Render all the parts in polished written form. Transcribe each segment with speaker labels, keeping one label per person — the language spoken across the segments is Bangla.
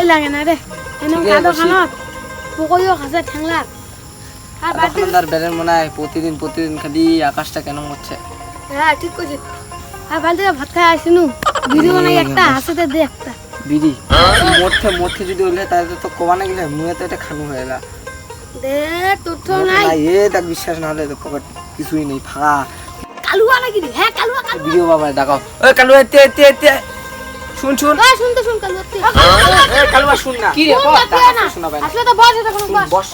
Speaker 1: ভালোই লাগে না রে এনে কাদো খানো পোকইও খাসে ঠ্যাংলা আর
Speaker 2: বাতিদার বেরের মনে হয় প্রতিদিন খালি আকাশটা কেন হচ্ছে।
Speaker 1: হ্যাঁ ঠিক কইছিস আর বালতি ভাত খাই আইছিনু বিড়ি বানাই একটা হাসিতে দে একটা
Speaker 2: বিড়ি মধ্যে যদি হলে তাহলে তো কোবানা গেলে মুয়ে তো এটা খানু হয়ে গেল
Speaker 1: দে তোর তো নাই
Speaker 2: এ দেখ বিশ্বাস না হলে তো পকেট কিছুই নেই ফাঁকা
Speaker 1: কালুয়া নাকি রে হ্যাঁ কালুয়া
Speaker 2: ভিডিও বাবা দেখাও ওই কালুয়া তে শুন
Speaker 1: ওই শুনতে শুন কালুয়া তে
Speaker 2: এই কালুয়া শুন না
Speaker 1: কি রে শোনা ভাই আসলে তো বস এটা কোন
Speaker 2: বস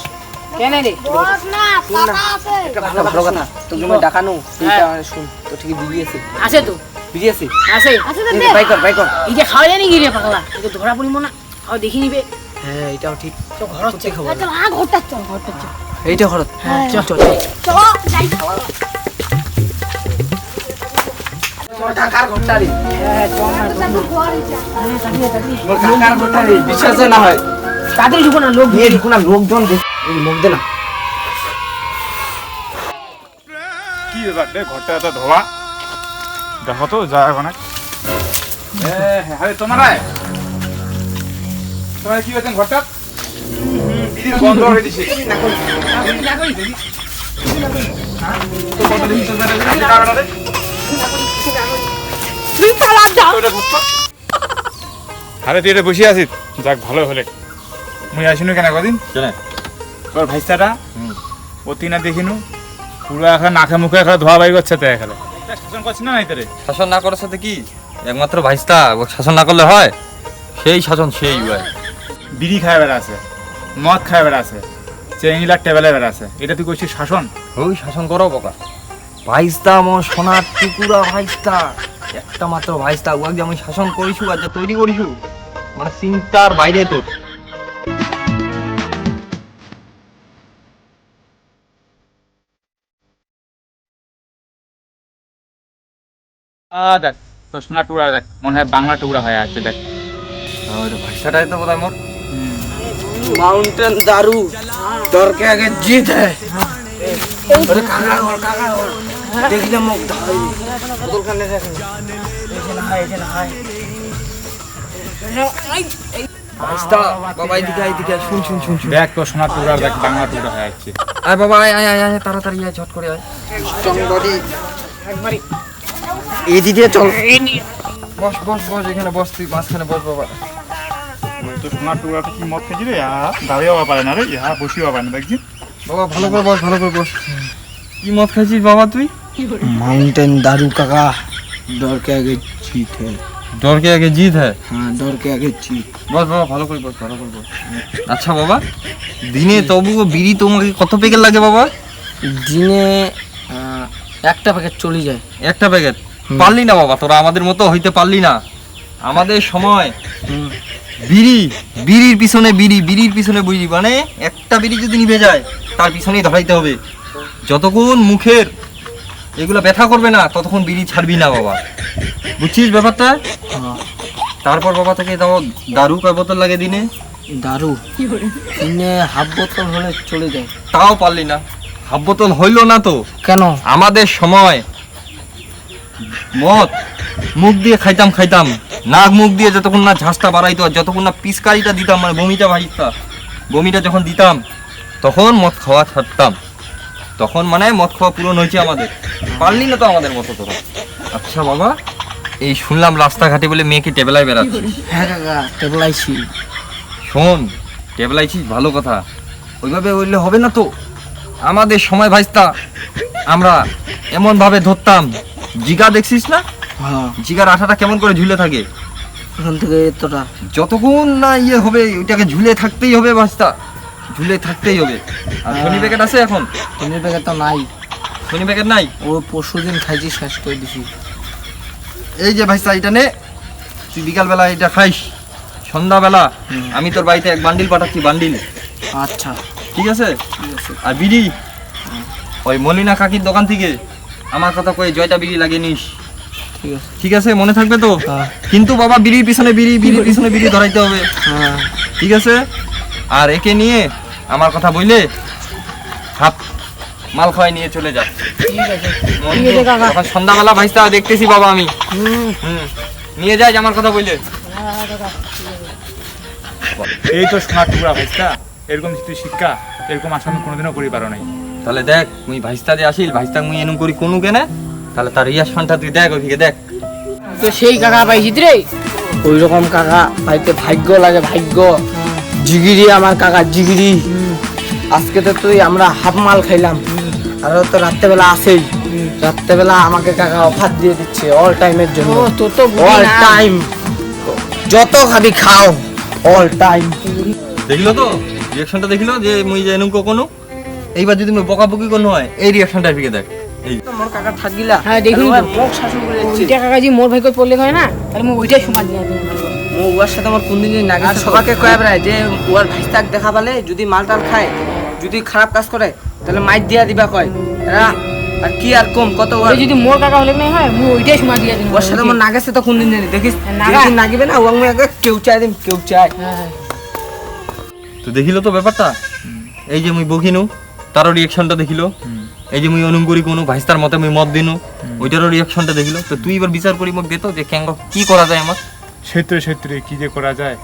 Speaker 2: কেন রে
Speaker 1: বস না টাকা আছে
Speaker 2: একটা ভালো কথা তো তুমি ডাকানো সেইটা শুন তো ঠিক বিড়ি
Speaker 3: আছে তো
Speaker 2: বিড়ি আছে
Speaker 1: আছে তো দে
Speaker 2: বাই কর
Speaker 3: এইটা খাওয়া জানি কি রে পাগলা এটা ধরা পড়িব না খাও দেখি নিবে
Speaker 2: হ্যাঁ এটাও ঠিক
Speaker 3: তো ঘর হচ্ছে
Speaker 2: খবর
Speaker 1: চল আ ঘরটা চল
Speaker 2: এইটা খরচ
Speaker 3: হ্যাঁ চল
Speaker 1: চল যাই
Speaker 2: ঢাকার ঘরটা রে
Speaker 3: হ্যাঁ চল না
Speaker 1: তো ঘর যা
Speaker 2: মোর ঢাকার ঘরটা রে বিশ্বাস না হয়
Speaker 3: তাড়াতাড়ি ঢুকো না লোক
Speaker 2: নিয়ে ঢুকো না লোকজন এই মুখ দে না
Speaker 4: কি ব্যাপার রে ঘরটা এত ধোয়া দেখো তো যা এখন হ্যাঁ তোমার কি হয়েছেন ঘরটা বিড়ির গন্ধ হয়ে দিছে আরে তুই এটা বসে আছিস যাক ভালো হলে মুই আসিনু কেন কদিন তোর ভাইস্তাটা অতি না দেখিনু পুরো এখন নাকে মুখে এখন ধোয়া বাই করছে তো এখানে শাসন করছি না নাই তোরে
Speaker 5: শাসন না করার সাথে কি একমাত্র ভাইস্তা ও শাসন না করলে হয় সেই শাসন সেই হয়
Speaker 4: বিড়ি খায় বেড়া আছে মদ খায় বেড়া আছে চেঙ্গিলার টেবেলে বেড়া আছে এটা তুই করছিস শাসন
Speaker 5: ওই শাসন করো বোকা ভাইস্তা আমার সোনার টুকুরা ভাইস্তা একটা মাত্র ভাইস্তা ও আমি শাসন করিছু আর যা তৈরি করিছু মানে চিন্তার বাইরে তোর
Speaker 4: দেখ তোর সোনার টুকরা দেখ মনে হয় বাংলা টুকরা হয়ে আছে দেখ
Speaker 5: ভাইস্তাটাই তো বোধ হয় মোর
Speaker 2: माउंटेन दारू डर के आगे जीत है अरे काका और देख ले मुख धाई बोतल खाने देख भाईस्ता बाबा इदिके শুন
Speaker 4: দেখ তোর সোনার টুকরা দেখ বাংলা টুকরা হয়ে আছে
Speaker 5: আয় বাবা আয় তাড়াতাড়ি আয় ঝট করে আয়
Speaker 2: চংবডি এদিকে চল
Speaker 5: বস এখানে বস তুই মাঝখানে বস বাবা
Speaker 4: তোর সোনার টুকরাটা কি মদ খেয়েছি রে দাঁড়িয়েও পারে না রে ইহা বসিও পারে না দেখছি
Speaker 5: বাবা ভালো করে বস কি মদ খাইছিস বাবা তুই
Speaker 2: माउंटेन दारू काका डर के आगे जीत है
Speaker 5: डर के आगे जीत है
Speaker 2: हाँ डर के आगे जीत
Speaker 5: বস বাবা ভালো করে বস আচ্ছা বাবা দিনে তবুও বিড়ি তোমাকে কত প্যাকেট লাগে বাবা
Speaker 2: দিনে একটা প্যাকেট চলে যায়
Speaker 5: একটা প্যাকেট পারলি না বাবা তোরা আমাদের মতো হইতে পারলি না আমাদের সময় বিড়ির পিছনে বুঝি মানে একটা বিড়ি যদি নিভে যায় তার পিছনেই ধরাইতে হবে যতক্ষণ মুখের এগুলো ব্যথা করবে না ততক্ষণ বিড়ি ছাড়বি না বাবা বুঝছিস ব্যাপারটা তারপর বাবা থেকে দারু কয় বোতল লাগে দিনে
Speaker 2: दारू দিনে হাফ বোতল হলে চলে যায়
Speaker 5: তাও পারলি না হাফ বোতল হইলো না তো
Speaker 2: কেন
Speaker 5: আমাদের সময় মদ মুখ দিয়ে খাইতাম নাক মুখ দিয়ে যতক্ষণ না ঝাঁসটা বাড়াইতো আর যতক্ষণ না পিচকারিটা দিতাম মানে বমিটা যখন দিতাম তখন মদ খাওয়া ছাড়তাম তখন মানে মদ খাওয়া পূরণ হয়েছে আমাদের পারলি না তো আমাদের মতো তোরা আচ্ছা বাবা এই শুনলাম রাস্তাঘাটে বলে মেয়েকে টেবলায় বেড়াচ্ছিস
Speaker 2: হ্যাঁ কাকা টেবলাইছি
Speaker 5: শোন টেবলাইছিস ভালো কথা ওইভাবে বললে হবে না তো আমাদের সময় ভাইস্তা আমরা এমন ভাবে ধরতাম জিগা দেখছিস না
Speaker 2: হ্যাঁ
Speaker 5: জিগার আঠাটা কেমন করে ঝুলে থাকে
Speaker 2: ওখান থেকে এতটা
Speaker 5: যতক্ষণ না ইয়ে হবে ওইটাকে ঝুলে থাকতেই হবে ভাইস্তা ঝুলে থাকতেই হবে আর শনি প্যাকেট আছে এখন
Speaker 2: চিনির প্যাকেট তো নাই
Speaker 5: শনি প্যাকেট নাই
Speaker 2: ও পরশুদিন খাইছি শেষ করে দিছি
Speaker 5: এই যে ভাইস্তা এটা নে তুই বিকালবেলা এটা খাইস সন্ধ্যাবেলা আমি তোর বাড়িতে এক বান্ডিল পাঠাচ্ছি বান্ডিল
Speaker 2: আচ্ছা
Speaker 5: ঠিক আছে আর বিড়ি ওই মলিনা কাকির দোকান থেকে আমার কথা কয়ে জয়টা বিড়ি লাগিয়ে নিস
Speaker 2: ঠিক আছে
Speaker 5: ঠিক আছে মনে থাকবে তো
Speaker 2: হ্যাঁ।
Speaker 5: কিন্তু বাবা বিড়ির পিছনে বিড়ি ধরাইতে হবে
Speaker 2: হ্যাঁ
Speaker 5: ঠিক আছে আর একে নিয়ে আমার কথা বললে হাফ মাল খাওয়াই নিয়ে চলে যা
Speaker 2: ঠিক আছে
Speaker 5: তখন সন্ধ্যাবেলা ভাইস্তা দেখতেছি বাবা আমি নিয়ে যাই আমার কথা বললে
Speaker 4: এই তো সোনার টুকরা ভাইস্তা, এরকম তুই শিক্ষা এরকম আশা আমি কোনোদিনও করি পারো নাই।
Speaker 5: তাহলে দেখ মুই ভাইস্তা দিয়ে আসিল, ভাইস্তা মুই এনুম করি কোনো কেনে, তাহলে তার রিয়াকশনটা তুই দেখ ওইদিকে দেখ।
Speaker 3: তো সেই কাকা পাইছিস রে।
Speaker 2: ওই রকম কাকা পাইতে ভাগ্য লাগে, ভাগ্য। জিগিরি আমার কাকা, জিগিরি। আজকে তো তুই আমরা হাফ মাল খাইলাম, আর ও তো রাত্রেবেলা আসেই। রাত্রেবেলা আমাকে কাকা অফার দিয়ে দিচ্ছে অল টাইমের জন্য।
Speaker 3: ও তোর তো বুদ্ধি
Speaker 2: অল
Speaker 3: না।
Speaker 2: টাইম, যত খাবি খাও, অল টাইম।
Speaker 5: দেখলো তো রিয়াকশনটা, দেখলো যে মুই যে এনুম কোনো। এইবার যদি মুই বকাবকি কোনো হয় এই রিয়াকশনটা ফিকে দেখ। এই
Speaker 2: আমার কাকা থাকিলা
Speaker 3: হ্যাঁ, দেখিনি তো।
Speaker 2: মুখ শাসন করে যাচ্ছে।
Speaker 3: ওইটা কাকা জি মোর ভাই কই পড়লে হয় না, তাহলে মই ওইটাই সমাজ দিলাম।
Speaker 2: ওর সাথে আমার কোনদিন না গেছে। সবাইকে কয়ে বেড়ায় যে ওর ভাইস্তাক দেখা পালে যদি মালটাল খায়, যদি খারাপ কাজ করে তাহলে মাইর দিয়া দিবা কয়। এরা আর কি আর কম কত ওর
Speaker 3: যদি মোর কাকা হলে না হয় মই ওইটাই সমাজ দিয়ে দিলাম।
Speaker 2: ওর সাথে আমার না গেছে তো কোনদিন জানি দেখিস
Speaker 3: নাগা।
Speaker 2: নাগিবে না, ও আমি আগে কেউ চাই দিম, কেউ চাই।
Speaker 3: হ্যাঁ,
Speaker 5: তো দেখিলো তো ব্যাপারটা, এই যে মুই বকিনু তারও রিয়াকশনটা দেখিলো, এই যে মুই অনুম করি কোনো ভাইস্তার মতে মুই মত দিনু ওইটারও রিয়াকশনটা দেখিলো। তো তুই এবার বিচার করি মোক দে তো যে কেন কি করা যায় আমার।
Speaker 4: সেত্রে সেত্রে কি যে করা যায়।